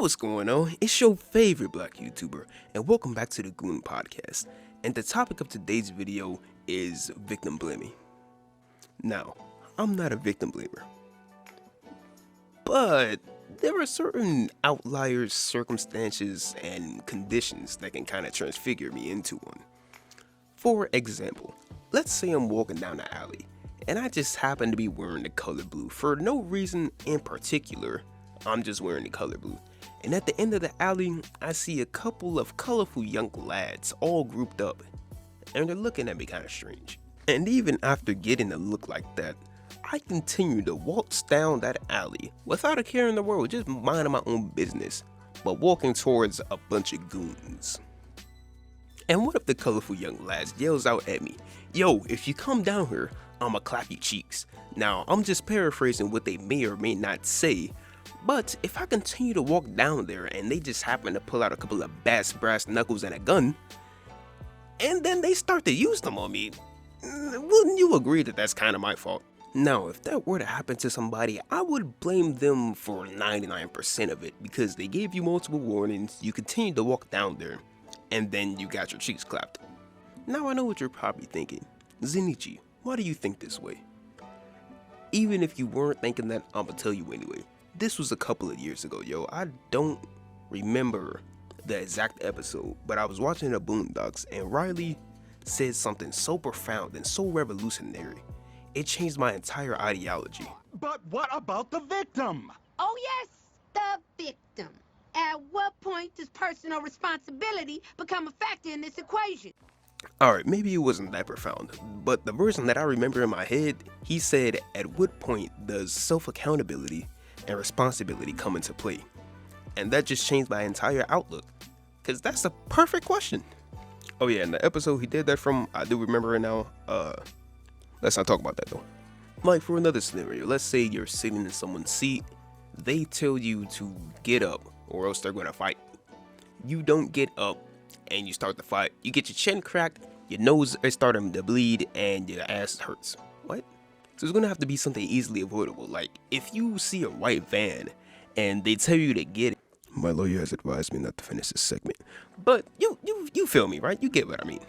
what's going on? It's your favorite black YouTuber, and welcome back to the Goon podcast. And the topic of today's video is victim blaming. Now, I'm not a victim blamer, but there are certain outliers, circumstances, and conditions that can kind of transfigure me into one. For example, let's say I'm walking down the alley, and I just happen to be wearing the color blue. For no reason in particular, I'm just wearing the color blue. And at the end of the alley, I see a couple of colorful young lads all grouped up, and they're looking at me kind of strange. And even after getting a look like that, I continue to waltz down that alley without a care in the world, just minding my own business, but walking towards a bunch of goons. And what if the colorful young lads yells out at me, "Yo, if you come down here, I'ma clap your cheeks." Now, I'm just paraphrasing what they may or may not say, but if I continue to walk down there and they just happen to pull out a couple of brass knuckles and a gun, and then they start to use them on me, wouldn't you agree that that's kind of my fault? Now, if that were to happen to somebody, I would blame them for 99% of it, because they gave you multiple warnings, you continued to walk down there, and then you got your cheeks clapped. Now I know what you're probably thinking. Zenichi, why do you think this way? Even if you weren't thinking that, I'ma tell you anyway. This was a couple of years ago, yo. I don't remember the exact episode, but I was watching the Boondocks and Riley said something so profound and so revolutionary. It changed my entire ideology. But what about the victim? Oh yes, the victim. At what point does personal responsibility become a factor in this equation? Alright, maybe it wasn't that profound, but the version that I remember in my head, he said, at what point does self-accountability and responsibility come into play? And that just changed my entire outlook, because that's a perfect question. Oh yeah, and the episode he did that from, I do remember it now. Let's not talk about that though. Like, for another scenario, let's say you're sitting in someone's seat, they tell you to get up or else they're gonna fight. You don't get up and you start the fight. You get your chin cracked, your nose is starting to bleed, and your ass hurts. What? So it's gonna have to be something easily avoidable. Like, if you see a white van and they tell you to get it. My lawyer has advised me not to finish this segment, but you feel me, right? You get what I mean.